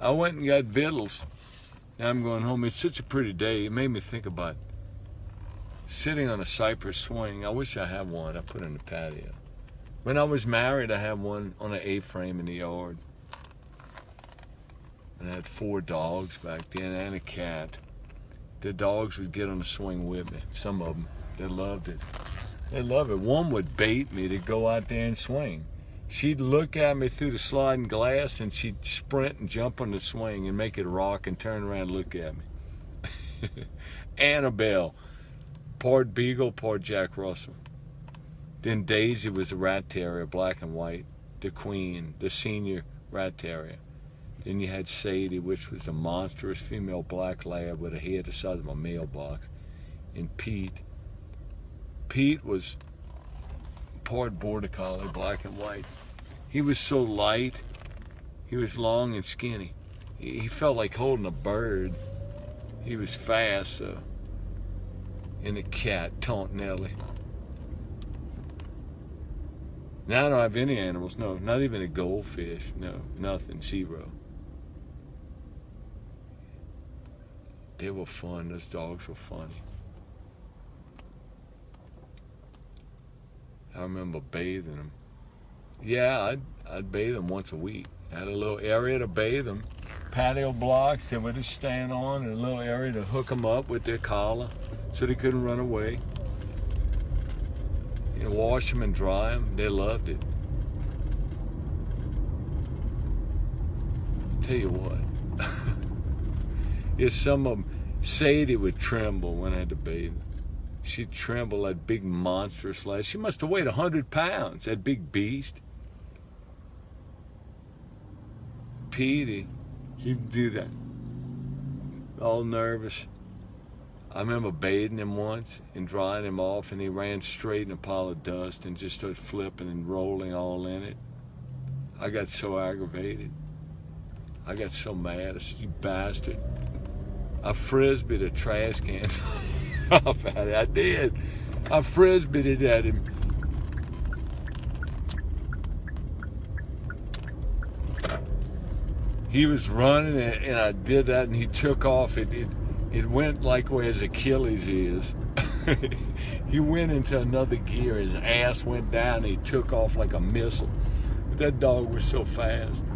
I went and got victuals. Now I'm going home. It's such a pretty day. It made me think about sitting on a cypress swing. I wish I had one. I put it in the patio. When I was married, I had one on an A-frame in the yard. And I had 4 dogs back then and a cat. The dogs would get on the swing with me. Some of them, they loved it. They loved it. One would bait me to go out there and swing. She'd look at me through the sliding glass and she'd sprint and jump on the swing and make it rock and turn around and look at me. Annabelle, part Beagle, part Jack Russell. Then Daisy was a rat terrier, black and white, the queen, the senior rat terrier. Then you had Sadie, which was a monstrous female black lab with a head the size of a mailbox. And Pete. Pete was part border collie, black and white. He was so light. He was long and skinny. He felt like holding a bird. He was fast, and a cat, Taunt Nellie. Now I don't have any animals, no, not even a goldfish, no, nothing, 0. They were fun, those dogs were funny. I remember bathing them. Yeah, I'd bathe them once a week. I had a little area to bathe them. Patio blocks they would just stand on, and a little area to hook them up with their collar so they couldn't run away. You know, wash them and dry them. They loved it. Tell you what, yeah, some of them, Sadie would tremble when I had to bathe her. She'd tremble, that big monstrous lass. She must have weighed 100 pounds, that big beast. Petey, he'd do that, all nervous. I remember bathing him once and drying him off, and he ran straight in a pile of dust and just started flipping and rolling all in it. I got so aggravated. I got so mad. I said, "You bastard." I frisbeed a trash can off at it. I did. I frisbeed it at him. He was running, and I did that, and he took off. It went like where his Achilles is. He went into another gear. His ass went down, and he took off like a missile. That dog was so fast.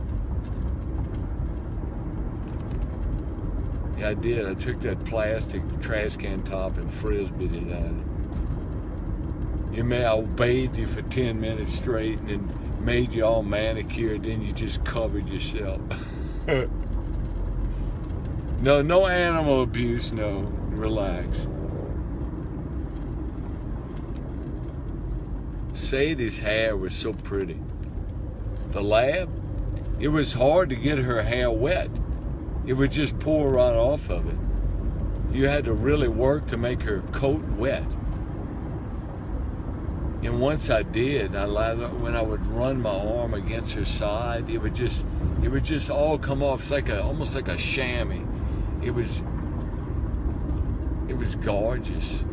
Yeah, I did. I took that plastic trash can top and frisbeed it at him. I bathed you for 10 minutes straight and then made you all manicured, then you just covered yourself. No animal abuse, no. Relax. Sadie's hair was so pretty. The lab, it was hard to get her hair wet. It would just pour right off of it. You had to really work to make her coat wet. And once I did, when I would run my arm against her side, it would just all come off. It's like almost like a chamois. It was gorgeous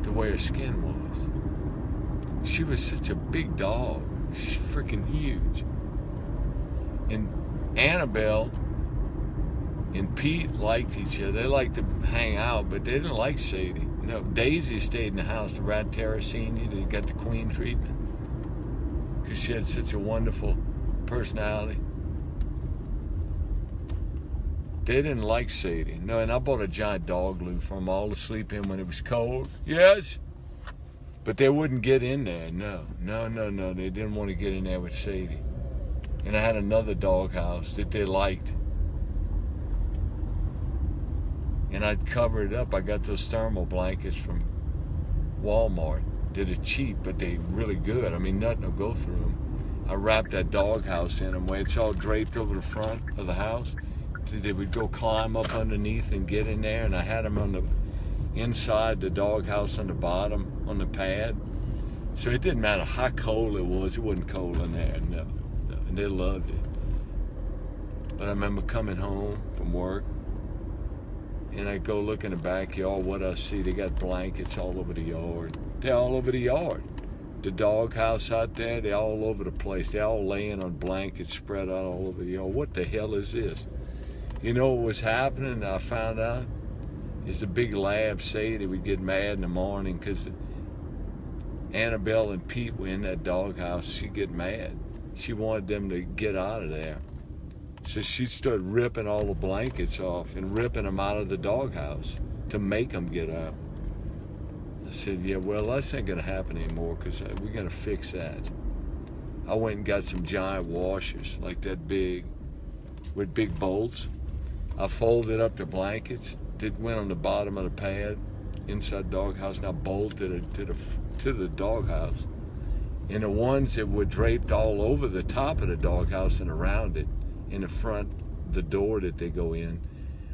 the way her skin was. She was such a big dog. She's freaking huge. And Annabelle and Pete liked each other. They liked to hang out, but they didn't like Sadie. No, Daisy stayed in the house, the rat terrier senior, that got the queen treatment, because she had such a wonderful personality. They didn't like Sadie. No, and I bought a giant dog loo for them all to sleep in when it was cold. Yes, but they wouldn't get in there. No. They didn't want to get in there with Sadie. And I had another dog house that they liked. And I'd cover it up. I got those thermal blankets from Walmart. They're cheap, but they're really good. I mean, nothing will go through them. I wrapped that dog house in them where it's all draped over the front of the house. So they would go climb up underneath and get in there. And I had them on the inside the dog house on the bottom on the pad. So it didn't matter how cold it wasn't cold in there. No. And they loved it. But I remember coming home from work, and I go look in the backyard. What I see, they got blankets all over the yard. They're all over the yard. the doghouse out there, they're all over the place. They're all laying on blankets spread out all over. What the hell is this? You know what was happening, I found out? Is the big lab Sadie would get mad in the morning because Annabelle and Pete were in that doghouse. She'd get mad. She wanted them to get out of there. So she'd start ripping all the blankets off and ripping them out of the doghouse to make them get out. I said, yeah, well, that's not going to happen anymore because we're going to fix that. I went and got some giant washers, like that big, with big bolts. I folded up the blankets. It went on the bottom of the pad inside the doghouse, and I bolted it to the doghouse. And the ones that were draped all over the top of the doghouse and around it, in the front, the door that they go in,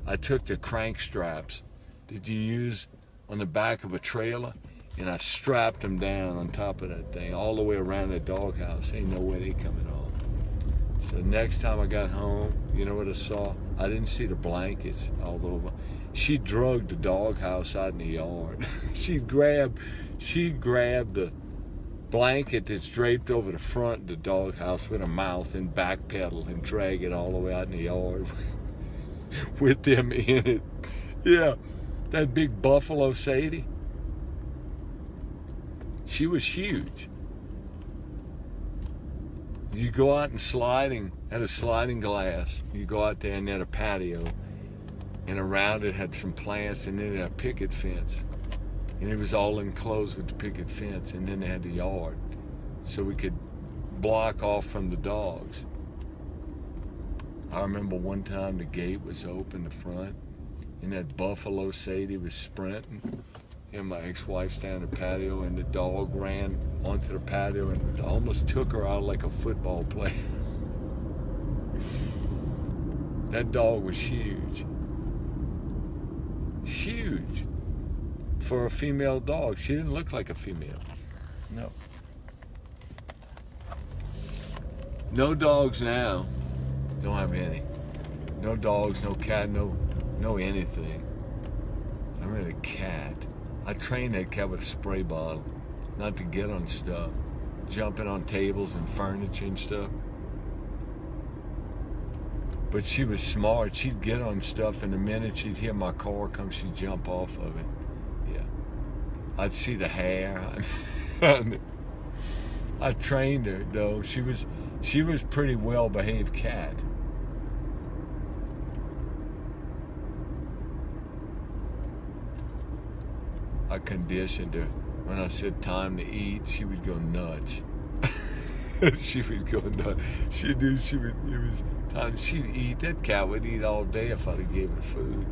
I took the crank straps that you use on the back of a trailer, and I strapped them down on top of that thing all the way around the doghouse. Ain't no way they coming off. So next time I got home, you know what I saw? I didn't see the blankets all over. She drugged the doghouse out in the yard. She'd grab the blanket that's draped over the front of the doghouse with her mouth and backpedal and drag it all the way out in the yard with them in it. Yeah, that big buffalo Sadie. She was huge. You go out and had a sliding glass. You go out there and had a patio, and around it had some plants, and then a picket fence. And it was all enclosed with the picket fence, and then they had the yard, so we could block off from the dogs. I remember one time the gate was open, the front, and that buffalo Sadie was sprinting, and my ex-wife standing on the patio, and the dog ran onto the patio and almost took her out like a football player. That dog was huge. Huge. For a female dog. She didn't look like a female. No. No dogs now. Don't have any. No dogs, no cat, no anything. I mean, a cat. I trained that cat with a spray bottle, not to get on stuff, jumping on tables and furniture and stuff. But she was smart. She'd get on stuff, and the minute she'd hear my car come, she'd jump off of it. Yeah. I'd see the hair. I trained her, though. She was pretty well-behaved cat. I conditioned her. When I said time to eat, she would go nuts. She would go nuts. She knew it was time. She'd eat. That cat would eat all day if I'd have gave her food.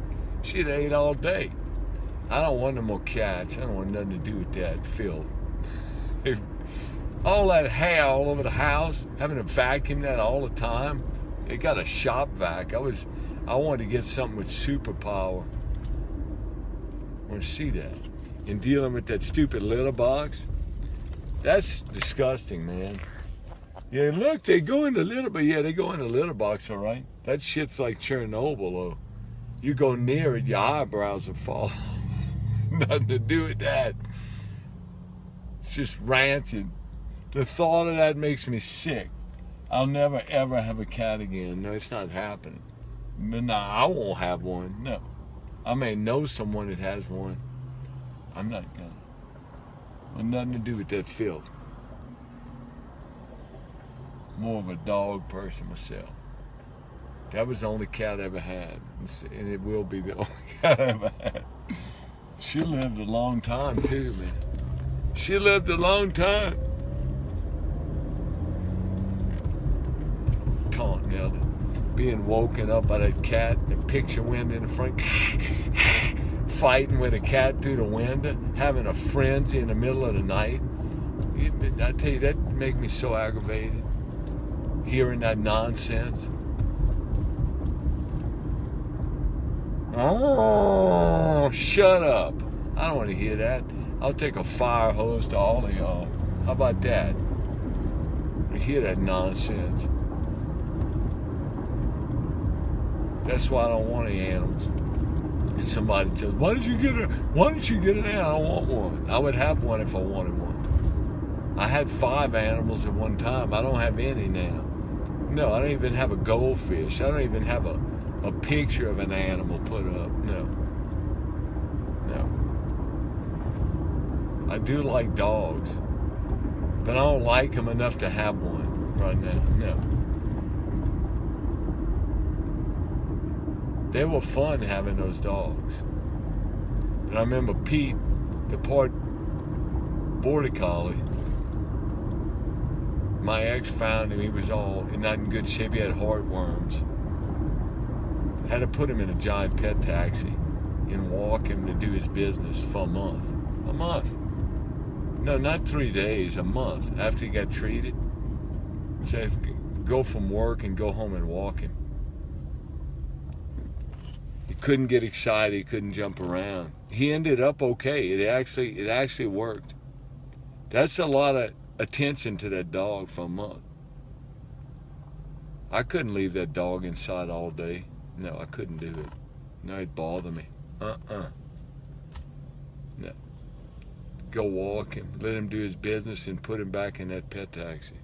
She'd ate all day. I don't want no more cats. I don't want nothing to do with that filth. All that hair all over the house, having to vacuum that all the time. They got a shop vac. I wanted to get something with superpower. I want to see that. And dealing with that stupid litter box, that's disgusting, man. Yeah, look, they go in the litter box. Yeah, they go in the litter box, all right. That shit's like Chernobyl, though. You go near it, your eyebrows will fall. Nothing to do with that. It's just ranting. The thought of that makes me sick. I'll never, ever have a cat again. No, it's not happening. No, I won't have one. No. I may know someone that has one. I'm not gonna. Well, nothing to do with that filth. More of a dog person myself. That was the only cat I ever had. And it will be the only cat I ever had. She lived a long time too, man. She lived a long time. Taunting the other. Being woken up by that cat, the picture window in the front. Fighting with a cat through the window, having a frenzy in the middle of the night. I tell you, that make me so aggravated. Hearing that nonsense. Oh, shut up. I don't want to hear that. I'll take a fire hose to all of y'all. How about that? I hear that nonsense. That's why I don't want any animals. If somebody tells, why did you get an animal? I don't want one. I would have one if I wanted one. I had 5 animals at one time. I don't have any now. No, I don't even have a goldfish. I don't even have a picture of an animal put up. No. No. I do like dogs, but I don't like them enough to have one right now. No. They were fun having those dogs. And I remember Pete, the border collie, my ex found him. He was all not in good shape. He had heartworms. Had to put him in a giant pet taxi and walk him to do his business for a month. A month. No, not 3 days, a month after he got treated. Said, go from work and go home and walk him. He couldn't get excited. He couldn't jump around. He ended up okay. It actually worked. That's a lot of attention to that dog for a month. I couldn't leave that dog inside all day. No, I couldn't do it. No, it'd bother me. No. Go walk him, let him do his business, and put him back in that pet taxi.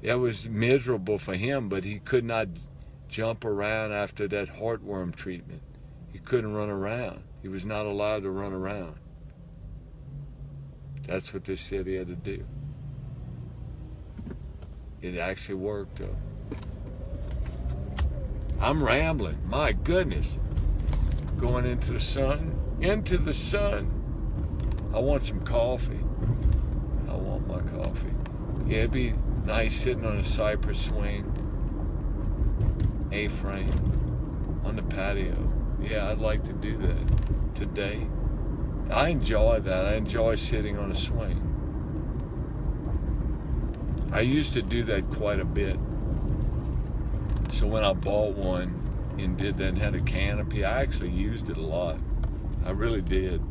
That was miserable for him, but he could not jump around after that heartworm treatment. He couldn't run around. He was not allowed to run around. That's what they said he had to do. It actually worked, though. I'm rambling. My goodness. Going into the sun. Into the sun. I want some coffee. I want my coffee. Yeah, it'd be nice sitting on a cypress swing, A-frame, on the patio. Yeah, I'd like to do that today. I enjoy that. I enjoy sitting on a swing. I used to do that quite a bit. So when I bought one and did that and had a canopy, I actually used it a lot. I really did.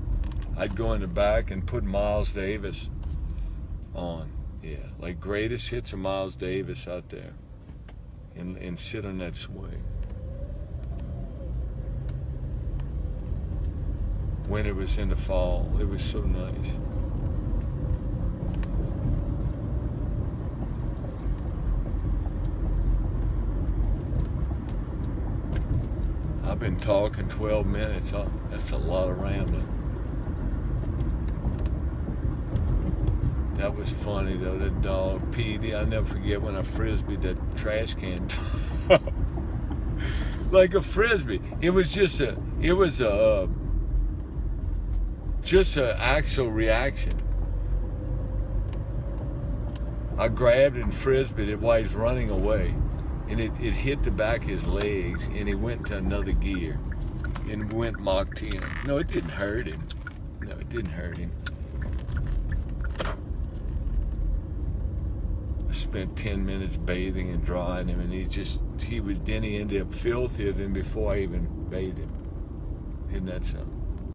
I'd go in the back and put Miles Davis on. Yeah, like greatest hits of Miles Davis out there, and sit on that swing. When it was in the fall, it was so nice. I've been talking 12 minutes. Oh, that's a lot of rambling. That was funny though, that dog, Petey. I'll never forget when I frisbeed that trash can. Like a frisbee. It was just an actual reaction. I grabbed it and frisbeed it while he's running away. And it hit the back of his legs, and he went to another gear and went Mach 10. No, it didn't hurt him. No, it didn't hurt him. I spent 10 minutes bathing and drying him, and he ended up filthier than before I even bathed him. Isn't that something?